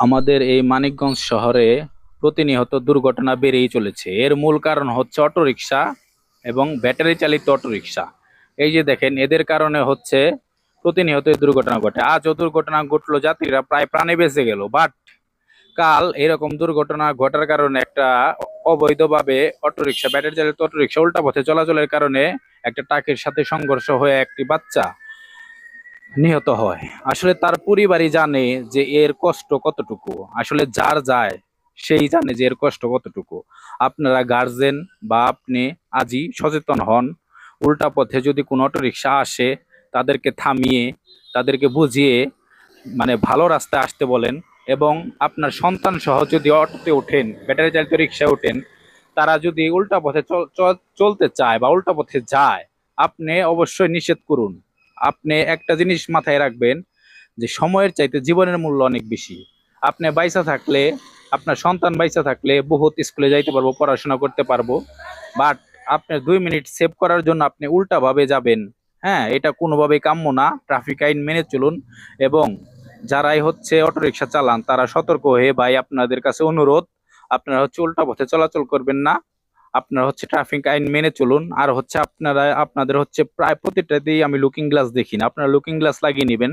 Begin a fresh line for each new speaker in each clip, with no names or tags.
আমাদের এই মানিকগঞ্জ শহরে প্রতিনিয়ত দুর্ঘটনা বেড়েই চলেছে। এর মূল কারণ হচ্ছে অটোরিকশা এবং ব্যাটারি চালিত অটোরিকশা। এই যে দেখেন, এদের কারণে হচ্ছে প্রতিনিয়ত এই দুর্ঘটনা ঘটে। আজও দুর্ঘটনা ঘটলো, যাত্রীরা প্রায় প্রাণে বেঁচে গেল। বাট কাল এরকম দুর্ঘটনা ঘটার কারণে একটা অবৈধভাবে অটোরিকশা, ব্যাটারি চালিত অটোরিকশা উল্টা পথে চলাচলের কারণে একটা ট্রাকের সাথে সংঘর্ষ হয়ে একটি বাচ্চা নিহত হয়। আসলে তার পরিবারই জানে যে এর কষ্ট কতটুকু। আসলে যার যায় সেই জানে যে এর কষ্ট কতটুকু। আপনারা গার্জেন বা আপনি আজই সচেতন হন। উল্টা পথে যদি কোনো অটোরিকশা আসে, তাদেরকে থামিয়ে, তাদেরকে বুঝিয়ে ভালো রাস্তায় আসতে বলেন। এবং আপনার সন্তান সহ যদি অটোতে ওঠেন, ব্যাটারি চালিত রিক্সায় ওঠেন, তারা যদি উল্টা পথে চলতে চায় বা উল্টা পথে যায়, আপনি অবশ্যই নিষেধ করুন। আপনি একটা জিনিস মাথায় রাখবেন, যে সময়ের চাইতে জীবনের মূল্য অনেক বেশি। আপনি বাইসা থাকলে, আপনার সন্তান বাইসা থাকলে বহুত স্কুলে যাইতে পারবো, পড়াশোনা করতে পারবো। বাট আপনার 2 মিনিট সেভ করার জন্য আপনি উল্টা ভাবে যাবেন। হ্যাঁ, এটা কোনোভাবেই কাম্য না। ট্রাফিক আইন মেনে চলুন। এবং যারাই হচ্ছে অটোরিকশা চালান, তারা সতর্ক হয়ে, ভাই আপনাদের কাছে অনুরোধ, আপনারা হচ্ছে উল্টা পথে চলাচল করবেন না। আপনারা হচ্ছে ট্রাফিক আইন মেনে চলুন। আর হচ্ছে আপনাদের হচ্ছে প্রায় প্রতিটাতেই আমি লুকিং গ্লাস দেখি না, আপনারা লুকিং গ্লাস লাগিয়ে নেবেন।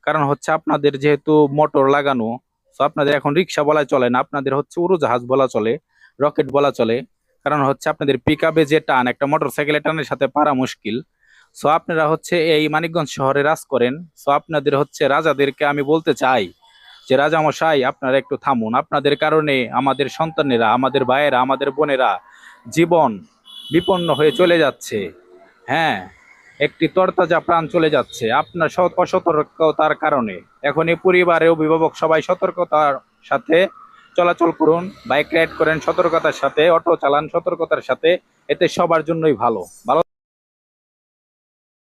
কারণ হচ্ছে আপনাদের যেহেতু মোটর লাগানো, তো আপনাদের এখন রিক্সা বলা চলে না, আপনাদের হচ্ছে উড়োজাহাজ বলা চলে, রকেট বলা চলে। কারণ হচ্ছে আপনাদের পিক আপে যে টান, একটা মোটর সাইকেলের টানের সাথে পারা মুশকিল। সো আপনারা হচ্ছে এই মানিকগঞ্জ শহরে রাজ করেন। সো আপনাদের হচ্ছে রাজাদেরকে আমি বলতে চাই যে, রাজামশাই আপনারা একটু থামুন। আপনাদের কারণে আমাদের সন্তানেরা, আমাদের ভাইয়েরা, আমাদের বোনেরা জীবন বিপন্ন হয়ে চলে যাচ্ছে। হ্যাঁ, একটি তরতাজা প্রাণ চলে যাচ্ছে আপনার অসতর্কতার কারণে। এখন এই পরিবারে অভিভাবক সবাই সতর্কতার সাথে চলাচল করুন, বাইক রাইড করেন সতর্কতার সাথে, অটো চালান সতর্কতার সাথে। এতে সবার জন্যই ভালো ভালো।